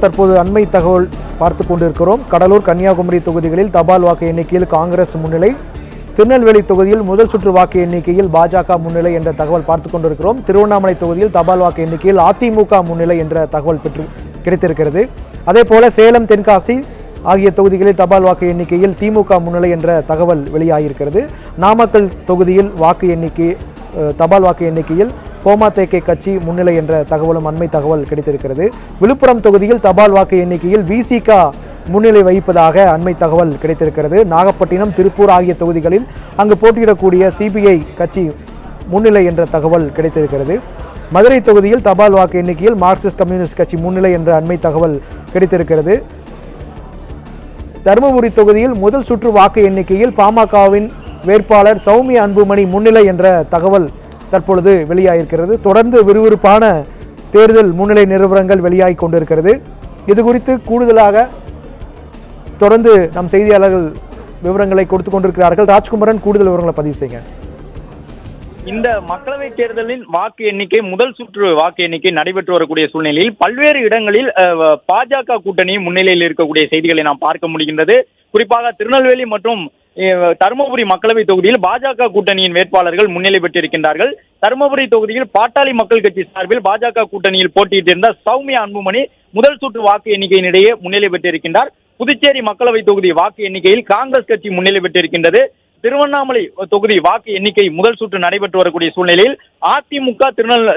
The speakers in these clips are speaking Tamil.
தற்போது அண்மை தகவல் பார்த்து கொண்டிருக்கிறோம். கடலூர், கன்னியாகுமரி தொகுதிகளில் தபால் வாக்கு எண்ணிக்கையில் காங்கிரஸ் முன்னிலை, திருநெல்வேலி தொகுதியில் முதல் சுற்று வாக்கு எண்ணிக்கையில் பாஜக முன்னிலை என்ற தகவல் பார்த்து கொண்டிருக்கிறோம். திருவண்ணாமலை தொகுதியில் தபால் வாக்கு எண்ணிக்கையில் அதிமுக முன்னிலை என்ற தகவல் கிடைத்திருக்கிறது. அதே போல சேலம், தென்காசி ஆகிய தொகுதிகளில் தபால் வாக்கு எண்ணிக்கையில் திமுக முன்னிலை என்ற தகவல் வெளியாகியிருக்கிறது. நாமக்கல் தொகுதியில் தபால் வாக்கு எண்ணிக்கையில் கோமாதேகே கட்சி முன்னிலை என்ற தகவலும் அண்மை தகவல் கிடைத்திருக்கிறது. விழுப்புரம் தொகுதியில் தபால் வாக்கு எண்ணிக்கையில் விசிக முன்னிலை வகிப்பதாக அண்மை தகவல் கிடைத்திருக்கிறது. நாகப்பட்டினம், திருப்பூர் ஆகிய தொகுதிகளில் அங்கு போட்டியிடக்கூடிய சிபிஐ கட்சி முன்னிலை என்ற தகவல் கிடைத்திருக்கிறது. மதுரை தொகுதியில் தபால் வாக்கு எண்ணிக்கையில் மார்க்சிஸ்ட் கம்யூனிஸ்ட் கட்சி முன்னிலை என்ற அண்மை தகவல் கிடைத்திருக்கிறது. தருமபுரி தொகுதியில் முதல் சுற்று வாக்கு எண்ணிக்கையில் பாமகவின் வேட்பாளர் சௌமியா அன்புமணி முன்னிலை என்ற தகவல் தற்பொழுது வெளியாகியிருக்கிறது. தொடர்ந்து விறுவிறுப்பான தேர்தல் முன்னிலை நிலவரங்கள் வெளியாகி கொண்டிருக்கிறது. இது குறித்து கூடுதலாக தொடர்ந்து நம் செய்தியாளர்கள் விவரங்களை கொடுத்துக் கொண்டிருக்கிறார்கள். ராஜ்குமரன், கூடுதல் விவரங்களை பதிவு செய்யுங்க. இந்த மக்களவை தேர்தலின் வாக்கு எண்ணிக்கை, முதல் சுற்று வாக்கு எண்ணிக்கை நடைபெற்று வரக்கூடிய சூழ்நிலையில் பல்வேறு இடங்களில் பாஜக கூட்டணி முன்னிலையில் இருக்கக்கூடிய செய்திகளை நாம் பார்க்க முடிகின்றது. குறிப்பாக திருநெல்வேலி மற்றும் தருமபுரி மக்களவை தொகுதியில் பாஜக கூட்டணியின் வேட்பாளர்கள் முன்னிலை பெற்றிருக்கின்றார்கள். தருமபுரி தொகுதியில் பாட்டாளி மக்கள் கட்சி சார்பில் பாஜக கூட்டணியில் போட்டியிட்டிருந்த சௌமியா அன்புமணி முதல் சுற்று வாக்கு எண்ணிக்கையினிடையே முன்னிலை பெற்றிருக்கின்றார். புதுச்சேரி மக்களவை தொகுதி வாக்கு எண்ணிக்கையில் காங்கிரஸ் கட்சி முன்னிலை பெற்றிருக்கின்றது. திருவண்ணாமலை தொகுதி வாக்கு எண்ணிக்கை முதல் சுற்று நடைபெற்று வரக்கூடிய சூழ்நிலையில் அதிமுக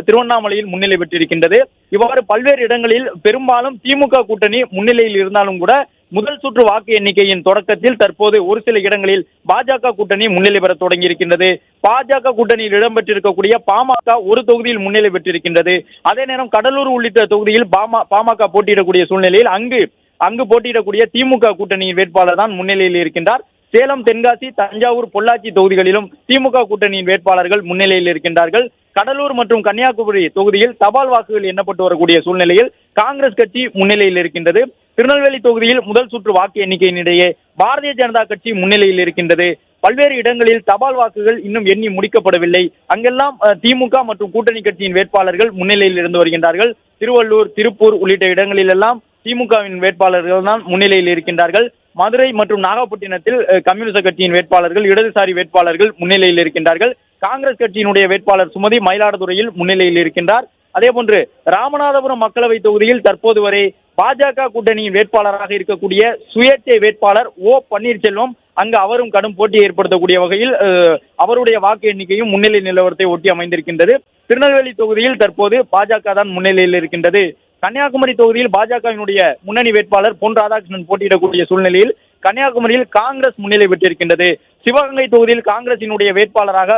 திருவண்ணாமலையில் முன்னிலை பெற்றிருக்கின்றது. இவ்வாறு பல்வேறு இடங்களில் பெரும்பாலும் திமுக கூட்டணி முன்னிலையில் இருந்தாலும் கூட முதல் சுற்று வாக்கு எண்ணிக்கையின் தொடக்கத்தில் தற்போது ஒரு சில இடங்களில் பாஜக கூட்டணி முன்னிலை பெற தொடங்கி இருக்கின்றது. பாஜக கூட்டணியில் இடம்பெற்றிருக்கக்கூடிய பாமக ஒரு தொகுதியில் முன்னிலை பெற்றிருக்கின்றது. அதே நேரம் கடலூர் உள்ளிட்ட தொகுதியில் பாமக போட்டியிடக்கூடிய சூழ்நிலையில் அங்கு போட்டியிடக்கூடிய திமுக கூட்டணியின் வேட்பாளர் தான் முன்னிலையில் இருக்கின்றார். சேலம், தென்காசி, தஞ்சாவூர், பொள்ளாச்சி தொகுதிகளிலும் திமுக கூட்டணியின் வேட்பாளர்கள் முன்னிலையில் இருக்கின்றார்கள். கடலூர் மற்றும் கன்னியாகுமரி தொகுதியில் தபால் வாக்குகள் எண்ணப்பட்டு வரக்கூடிய சூழ்நிலையில் காங்கிரஸ் கட்சி முன்னிலையில் இருக்கின்றது. திருநெல்வேலி தொகுதியில் முதல் சுற்று வாக்கு எண்ணிக்கையினிடையே பாரதிய ஜனதா கட்சி முன்னிலையில் இருக்கின்றது. பல்வேறு இடங்களில் தபால் வாக்குகள் இன்னும் எண்ணி முடிக்கப்படவில்லை. அங்கெல்லாம் திமுக மற்றும் கூட்டணி கட்சியின் வேட்பாளர்கள் முன்னிலையில் இருந்து வருகின்றார்கள். திருவள்ளூர், திருப்பூர் உள்ளிட்ட இடங்களில் எல்லாம் திமுகவின் வேட்பாளர்கள் தான் முன்னிலையில் இருக்கின்றார்கள். மதுரை மற்றும் நாகப்பட்டினத்தில் கம்யூனிஸ்ட் கட்சியின் வேட்பாளர்கள், இடதுசாரி வேட்பாளர்கள் முன்னிலையில் இருக்கின்றார்கள். காங்கிரஸ் கட்சியினுடைய வேட்பாளர் சுமதி மயிலாடுதுறையில் முன்னிலையில் இருக்கின்றார். அதேபோன்று ராமநாதபுரம் மக்களவை தொகுதியில் தற்போது வரை பாஜக கூட்டணியின் வேட்பாளராக இருக்கக்கூடிய சுயேட்சை வேட்பாளர் ஓ பன்னீர்செல்வம் அங்கு அவரும் கடும் போட்டியை ஏற்படுத்தக்கூடிய வகையில் அவருடைய வாக்கு எண்ணிக்கையும் முன்னிலை நிலவரத்தை ஒட்டி அமைந்திருக்கின்றது. திருநெல்வேலி தொகுதியில் தற்போது பாஜக தான் முன்னிலையில் இருக்கின்றது. கன்னியாகுமரி தொகுதியில் பாஜகவினுடைய முன்னணி வேட்பாளர் பொன் ராதாகிருஷ்ணன் போட்டியிடக்கூடிய சூழ்நிலையில் கன்னியாகுமரியில் காங்கிரஸ் முன்னிலை பெற்றிருக்கின்றது. சிவகங்கை தொகுதியில் காங்கிரசினுடைய வேட்பாளராக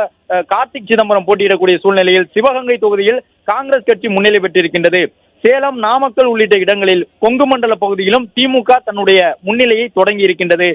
கார்த்திக் சிதம்பரம் போட்டியிடக்கூடிய சூழ்நிலையில் சிவகங்கை தொகுதியில் காங்கிரஸ் கட்சி முன்னிலை பெற்றிருக்கின்றது. சேலம், நாமக்கல் உள்ளிட்ட இடங்களில் கொங்கு மண்டல பகுதியிலும் திமுக தன்னுடைய முன்னிலையை தொடங்கி இருக்கின்றது.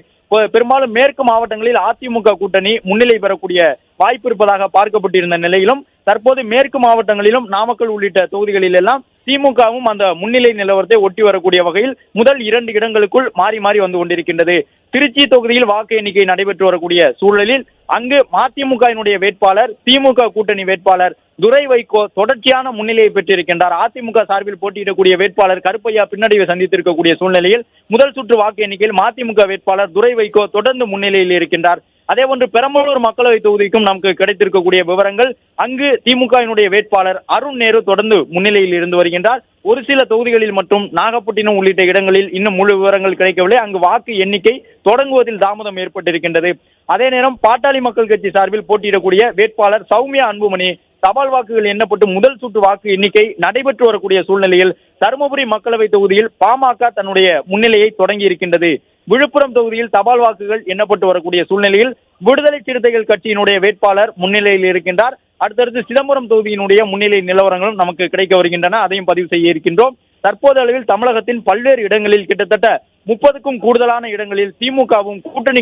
பெரும்பாலும் மேற்கு மாவட்டங்களில் அதிமுக கூட்டணி முன்னிலை பெறக்கூடிய வாய்ப்பு இருப்பதாக பார்க்கப்பட்டிருந்த நிலையிலும் தற்போது மேற்கு மாவட்டங்களிலும் நாமக்கல் உள்ளிட்ட தொகுதிகளில் எல்லாம் திமுகவும் அந்த முன்னிலை நிலவரத்தை ஒட்டி வரக்கூடிய வகையில் முதல் 2 இடங்களுக்குள் மாறி மாறி வந்து கொண்டிருக்கின்றது. திருச்சி தொகுதியில் வாக்கு எண்ணிக்கை நடைபெற்று வரக்கூடிய சூழலில் அங்கு மதிமுகவினுடைய வேட்பாளர், திமுக கூட்டணி வேட்பாளர் துரை வைகோ தொடர்ச்சியான முன்னிலையை பெற்றிருக்கின்றார். அதிமுக சார்பில் போட்டியிடக்கூடிய வேட்பாளர் கருப்பையா பின்னடைவை சந்தித்திருக்கக்கூடிய சூழ்நிலையில் முதல் சுற்று வாக்கு எண்ணிக்கையில் மதிமுக வேட்பாளர் துரை வைகோ தொடர்ந்து முன்னிலையில் இருக்கின்றார். அதேபோன்று பெரம்பலூர் மக்களவை தொகுதிக்கும் நமக்கு கிடைத்திருக்கக்கூடிய விவரங்கள், அங்கு திமுகவினுடைய வேட்பாளர் அருண் நேரு தொடர்ந்து முன்னிலையில் இருந்து வருகின்றார். ஒரு சில தொகுதிகளில் மற்றும் நாகப்பட்டினம் உள்ளிட்ட இடங்களில் இன்னும் முழு விவரங்கள் கிடைக்கவில்லை. அங்கு வாக்கு எண்ணிக்கை தொடங்குவதில் தாமதம் ஏற்பட்டிருக்கின்றது. அதே நேரம் பாட்டாளி மக்கள் கட்சி சார்பில் போட்டியிடக்கூடிய வேட்பாளர் சௌமியா அன்புமணி தபால் வாக்குகள் எண்ணப்பட்டு முதல் சுற்று வாக்கு எண்ணிக்கை நடைபெற்று வரக்கூடிய சூழ்நிலையில் தருமபுரி மக்களவை தொகுதியில் பாமக தன்னுடைய முன்னிலையை தொடங்கி இருக்கின்றது. விழுப்புரம் தொகுதியில் தபால் வாக்குகள் எண்ணப்பட்டு வரக்கூடிய சூழ்நிலையில் விடுதலை சிறுத்தைகள் கட்சியினுடைய வேட்பாளர் முன்னிலையில் இருக்கின்றார். அடுத்தடுத்து சிதம்பரம் தொகுதியினுடைய முன்னிலை நிலவரங்களும் நமக்கு கிடைக்க வருகின்றன. அதையும் பதிவு செய்ய இருக்கின்றோம். தற்போது அளவில் தமிழகத்தின் பல்வேறு இடங்களில் கிட்டத்தட்ட 30க்கும் கூடுதலான இடங்களில் திமுக கூட்டணி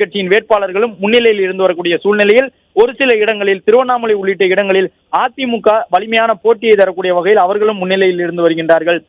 கட்சியின் வேட்பாளர்களும் முன்னிலையில் இருந்து வரக்கூடிய சூழ்நிலையில் ஒரு சில இடங்களில் திருவண்ணாமலை உள்ளிட்ட இடங்களில் அதிமுக வலிமையான போட்டியை தரக்கூடிய வகையில் அவர்களும் முன்னிலையில் இருந்து வருகின்றார்கள்.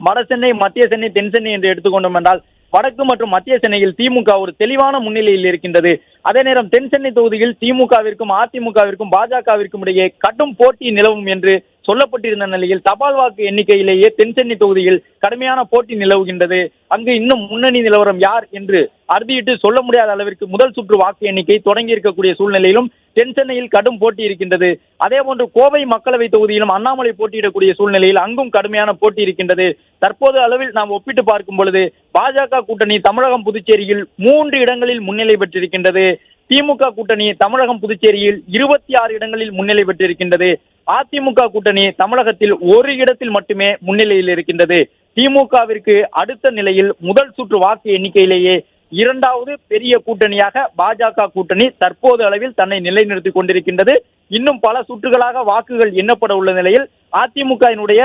வட சென்னை, மத்திய சென்னை, தென் சென்னை என்று எடுத்துக்கொண்டோம் என்றால் வடக்கு மற்றும் மத்திய சென்னையில் திமுக ஒரு தெளிவான முன்னிலையில் இருக்கின்றது. அதே நேரம் தென் சென்னை தொகுதியில் திமுகவிற்கும் அதிமுகவிற்கும் பாஜகவிற்கும் இடையே கடும் போட்டி நிலவும் என்று சொல்லப்பட்டிருந்த நிலையில் தபால் வாக்கு எண்ணிக்கையிலேயே தென்சென்னை தொகுதியில் கடுமையான போட்டி நிலவுகின்றது. அங்கு இன்னும் முன்னணி நிலவரம் யார் என்று அறுதியிட்டு சொல்ல முடியாத அளவிற்கு முதல் சுற்று வாக்கு எண்ணிக்கை தொடங்கி இருக்கக்கூடிய சூழ்நிலையிலும் தென்சென்னையில் கடும் போட்டி இருக்கின்றது. அதே போன்று கோவை மக்களவை தொகுதியிலும் அண்ணாமலை போட்டியிடக்கூடிய சூழ்நிலையில் அங்கும் கடுமையான போட்டி இருக்கின்றது. தற்போது அளவில் நாம் ஒப்பிட்டு பார்க்கும் பொழுது பாஜக கூட்டணி தமிழகம் புதுச்சேரியில் 3 இடங்களில் முன்னிலை பெற்றிருக்கின்றது. திமுக கூட்டணி தமிழகம் புதுச்சேரியில் 26 இடங்களில் முன்னிலை பெற்றிருக்கின்றது. அதிமுக கூட்டணி தமிழகத்தில் 1 இடத்தில் மட்டுமே முன்னிலையில் இருக்கின்றது. திமுகவிற்கு அடுத்த நிலையில் முதல் சுற்று வாக்கு எண்ணிக்கையிலேயே 2வது பெரிய கூட்டணியாக பாஜக கூட்டணி தற்போது அளவில் தன்னை நிலைநிறுத்திக் கொண்டிருக்கின்றது. இன்னும் பல சுற்றுகளாக வாக்குகள் எண்ணப்பட உள்ள நிலையில் அதிமுகவினுடைய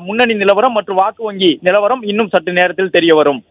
முன்னணி நிலவரம் மற்றும் வாக்கு வங்கி நிலவரம் இன்னும் சற்று நேரத்தில் தெரிய வரும்.